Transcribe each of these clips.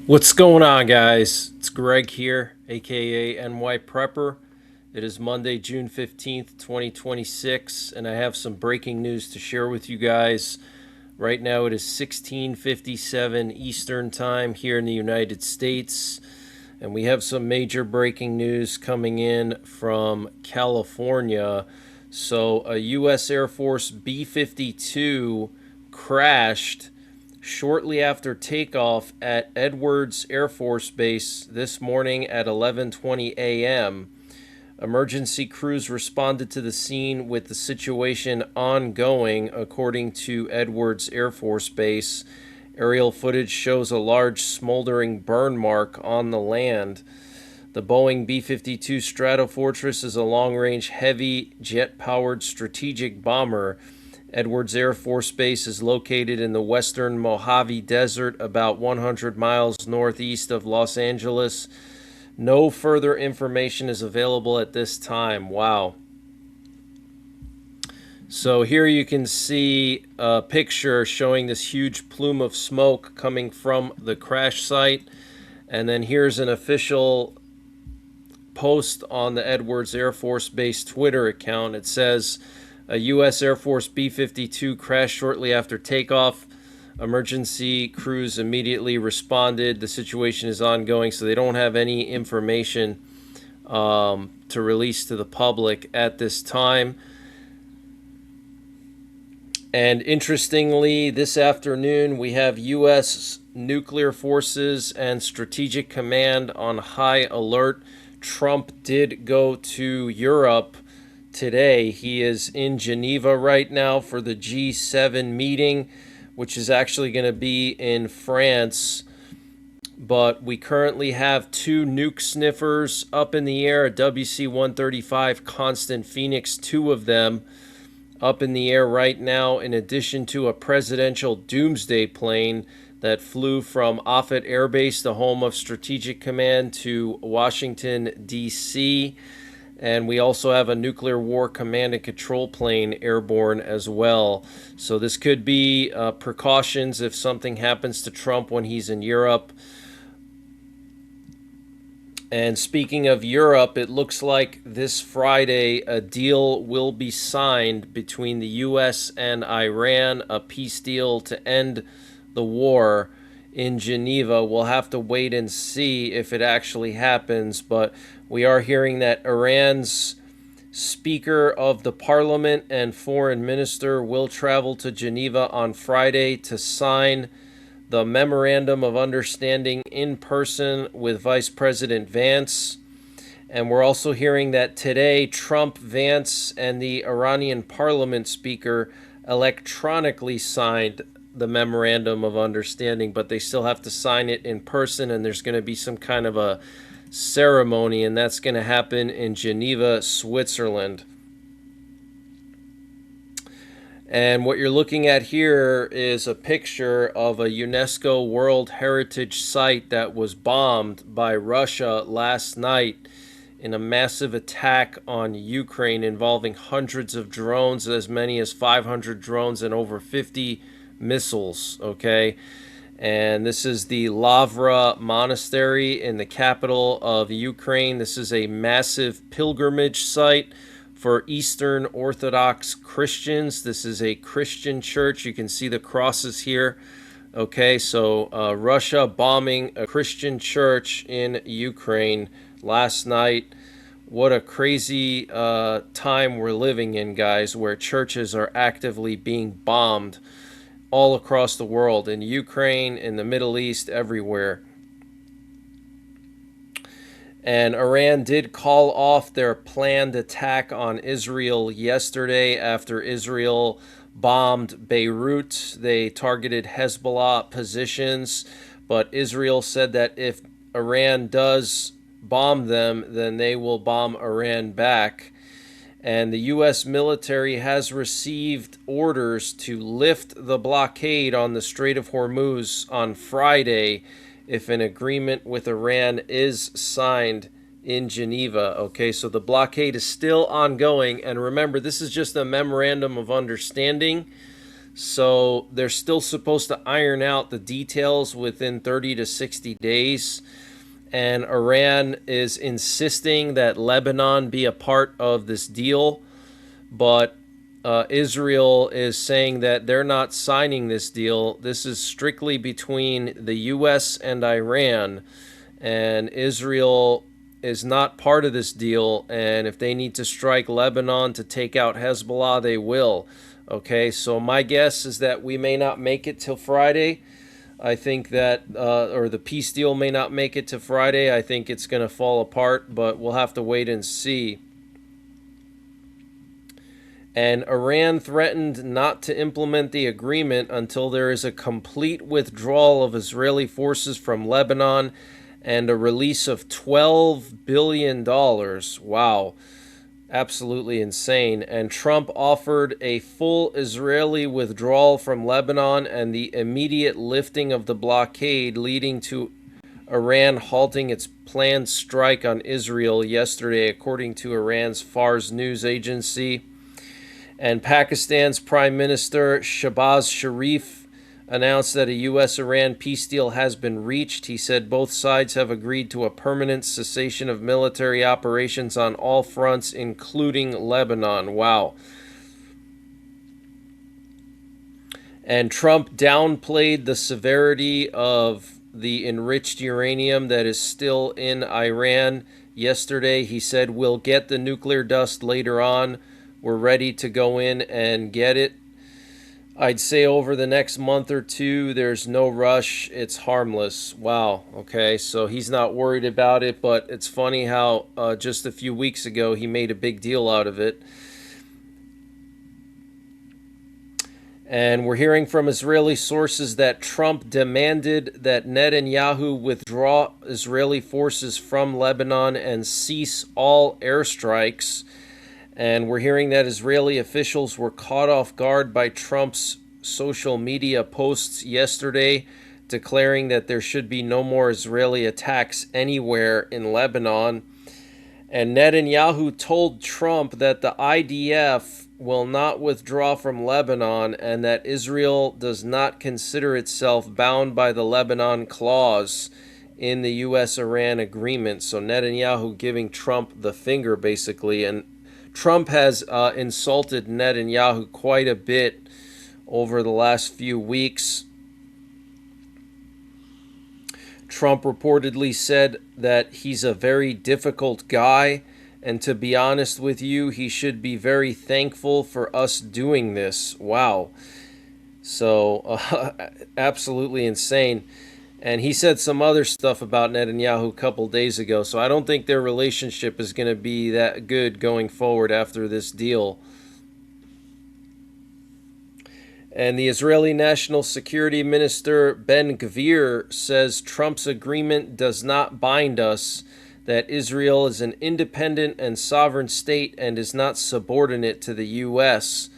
What's going on, guys? It's Greg here, aka NYPrepper. It is Monday, June 15th, 2026, and I have some breaking news to share with you guys. Right now it is 16:57 Eastern Time here in the United States, and we have some major breaking news coming in from California. So, a U.S. Air Force B-52 crashed shortly after takeoff at Edwards Air Force Base this morning at 11:20 a.m. Emergency crews responded to the scene with the situation ongoing, according to Edwards Air Force Base. Aerial footage shows a large smoldering burn mark on the land. The Boeing B-52 Stratofortress is a long-range, heavy, jet-powered strategic bomber. Edwards Air Force Base is located in the western Mojave Desert, about 100 miles northeast of Los Angeles. No further information is available at this time. Wow. So here you can see a picture showing this huge plume of smoke coming from the crash site. And then here's an official post on the Edwards Air Force Base Twitter account. It says, a U.S. Air Force B-52 crashed shortly after takeoff. Emergency crews immediately responded. The situation is ongoing, so they don't have any information to release to the public at this time. And interestingly, this afternoon we have U.S. nuclear forces and strategic command on high alert. Trump did go to Europe today. He is in Geneva right now for the G7 meeting, which is actually going to be in France. But we currently have two nuke sniffers up in the air, a WC-135 Constant Phoenix, two of them up in the air right now, in addition to a presidential doomsday plane that flew from Offutt Air Base, the home of Strategic Command, to Washington, D.C., and we also have a nuclear war command and control plane airborne as well. So this could be precautions if something happens to Trump when he's in Europe. And speaking of Europe, it looks like this Friday a deal will be signed between the U.S. and Iran, a peace deal to end the war in Geneva. We'll have to wait and see if it actually happens, but we are hearing that Iran's Speaker of the Parliament and Foreign Minister will travel to Geneva on Friday to sign the Memorandum of Understanding in person with Vice President Vance. And we're also hearing that today Trump, Vance, and the Iranian Parliament Speaker electronically signed the Memorandum of Understanding, but they still have to sign it in person, and there's going to be some kind of a ceremony, and that's going to happen in Geneva, Switzerland. And what you're looking at here is a picture of a UNESCO World Heritage Site that was bombed by Russia last night in a massive attack on Ukraine involving hundreds of drones, as many as 500 drones and over 50 missiles, okay? And this is the Lavra Monastery in the capital of Ukraine. This is a massive pilgrimage site for Eastern Orthodox Christians. This is a Christian church. You can see the crosses here. Okay, so Russia bombing a Christian church in Ukraine last night. What a crazy time we're living in, guys, where churches are actively being bombed all across the world, in Ukraine, in the Middle East, everywhere. And Iran did call off their planned attack on Israel yesterday after Israel bombed Beirut. They targeted Hezbollah positions, but Israel said that if Iran does bomb them, then they will bomb Iran back. And the U.S. military has received orders to lift the blockade on the Strait of Hormuz on Friday if an agreement with Iran is signed in Geneva. Okay, so the blockade is still ongoing. And remember, this is just a memorandum of understanding. So they're still supposed to iron out the details within 30 to 60 days. And Iran is insisting that Lebanon be a part of this deal. But Israel is saying that they're not signing this deal. This is strictly between the U.S. and Iran. And Israel is not part of this deal. And if they need to strike Lebanon to take out Hezbollah, they will. Okay, so my guess is that we may not make it till Friday. I think that, or the peace deal may not make it to Friday. I think it's going to fall apart, but we'll have to wait and see. And Iran threatened not to implement the agreement until there is a complete withdrawal of Israeli forces from Lebanon and a release of $12 billion. Wow. Absolutely insane. And Trump offered a full Israeli withdrawal from Lebanon and the immediate lifting of the blockade, leading to Iran halting its planned strike on Israel yesterday, according to Iran's Fars news agency. And Pakistan's Prime Minister Shehbaz Sharif announced that a U.S.-Iran peace deal has been reached. He said both sides have agreed to a permanent cessation of military operations on all fronts, including Lebanon. Wow. And Trump downplayed the severity of the enriched uranium that is still in Iran. Yesterday, he said, "We'll get the nuclear dust later on. We're ready to go in and get it." I'd say over the next month or two, there's no rush. It's harmless. Wow. Okay, so he's not worried about it, but it's funny how just a few weeks ago he made a big deal out of it. And we're hearing from Israeli sources that Trump demanded that Netanyahu withdraw Israeli forces from Lebanon and cease all airstrikes. And we're hearing that Israeli officials were caught off guard by Trump's social media posts yesterday, declaring that there should be no more Israeli attacks anywhere in Lebanon. And Netanyahu told Trump that the IDF will not withdraw from Lebanon and that Israel does not consider itself bound by the Lebanon clause in the U.S.-Iran agreement. So Netanyahu giving Trump the finger, basically. And Trump has insulted Netanyahu quite a bit over the last few weeks. Trump reportedly said that he's a very difficult guy, and to be honest with you, he should be very thankful for us doing this. Wow. So, absolutely insane. And he said some other stuff about Netanyahu a couple days ago, so I don't think their relationship is going to be that good going forward after this deal. And the Israeli National Security Minister Ben-Gvir says Trump's agreement does not bind us, that Israel is an independent and sovereign state and is not subordinate to the U.S.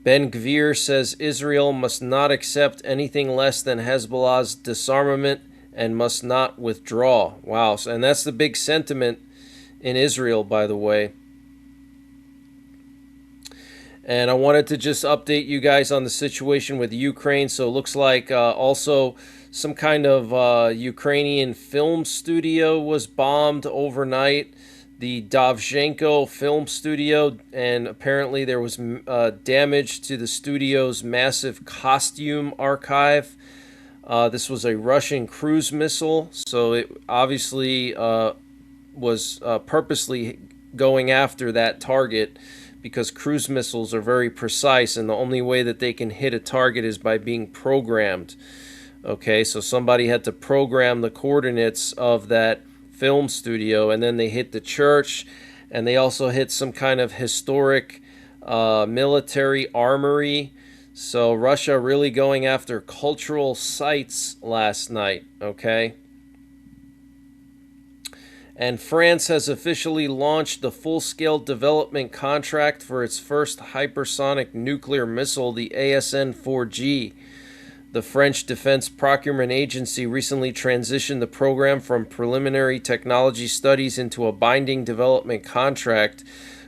Ben-Gvir says Israel must not accept anything less than Hezbollah's disarmament and must not withdraw. Wow, and that's the big sentiment in Israel, by the way. And I wanted to just update you guys on the situation with Ukraine. So it looks like also some kind of Ukrainian film studio was bombed overnight. The Dovzhenko film studio, and apparently there was damage to the studio's massive costume archive. This was a Russian cruise missile, so it obviously was purposely going after that target, because cruise missiles are very precise, and the only way that they can hit a target is by being programmed. Okay, so somebody had to program the coordinates of that film studio, and then they hit the church, and they also hit some kind of historic military armory. So Russia really going after cultural sites last night, okay? And France has officially launched the full-scale development contract for its first hypersonic nuclear missile, the ASN-4G. The French Defense Procurement Agency recently transitioned the program from preliminary technology studies into a binding development contract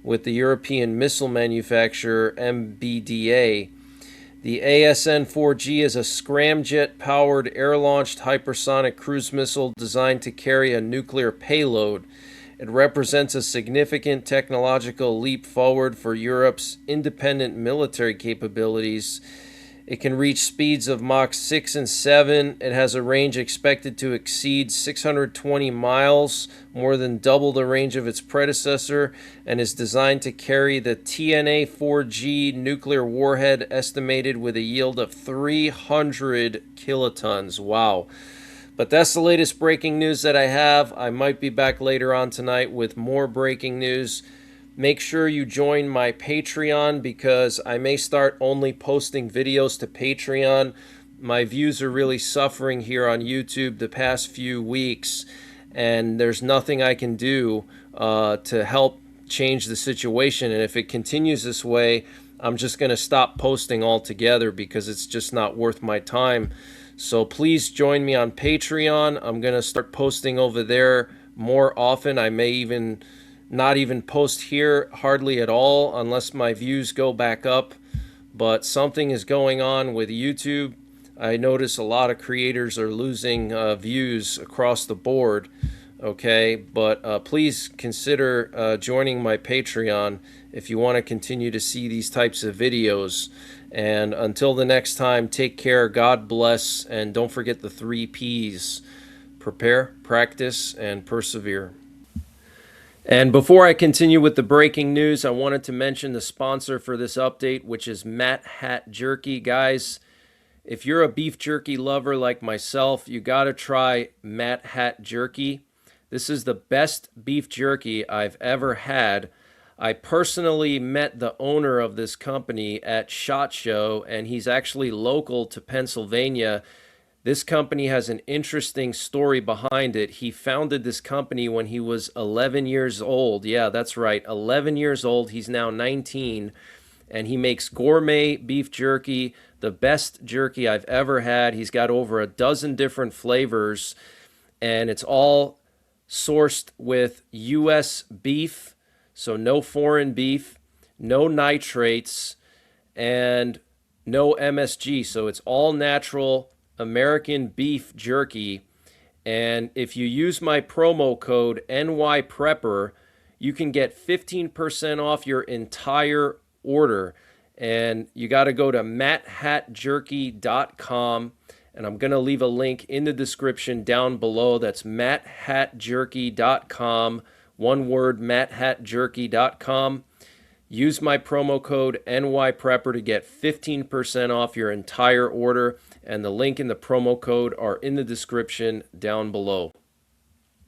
with the European missile manufacturer MBDA. The ASN-4G is a scramjet-powered air-launched hypersonic cruise missile designed to carry a nuclear payload. It represents a significant technological leap forward for Europe's independent military capabilities. It can reach speeds of Mach 6 and 7. It has a range expected to exceed 620 miles, more than double the range of its predecessor, and is designed to carry the TNA-4G nuclear warhead estimated with a yield of 300 kilotons. Wow. But that's the latest breaking news that I have. I might be back later on tonight with more breaking news. Make sure you join my Patreon because I may start only posting videos to Patreon. My views are really suffering here on YouTube the past few weeks, and there's nothing I can do to help change the situation. And if it continues this way, I'm just going to stop posting altogether because it's just not worth my time. So please join me on Patreon. I'm going to start posting over there more often. I may even not even post here hardly at all unless my views go back up. But something is going on with YouTube. I notice a lot of creators are losing views across the board. Okay, but please consider joining my Patreon if you want to continue to see these types of videos. And until the next time, take care, God bless, and don't forget the 3 P's: prepare, practice, and persevere. And before I continue with the breaking news, I wanted to mention the sponsor for this update, which is Matt Hat Jerky. Guys, if you're a beef jerky lover like myself, you got to try Matt Hat Jerky. This is the best beef jerky I've ever had. I personally met the owner of this company at SHOT Show, and he's actually local to Pennsylvania. This company has an interesting story behind it. He founded this company when he was 11 years old. Yeah, that's right, 11 years old. He's now 19, and he makes gourmet beef jerky, the best jerky I've ever had. He's got over a dozen different flavors, and it's all sourced with U.S. beef, so no foreign beef, no nitrates, and no MSG. So it's all natural American beef jerky. And if you use my promo code NYPrepper, you can get 15% off your entire order. And you got to go to matthatjerky.com. And I'm going to leave a link in the description down below. That's matthatjerky.com. One word, matthatjerky.com. Use my promo code NYPrepper to get 15% off your entire order. And the link and the promo code are in the description down below.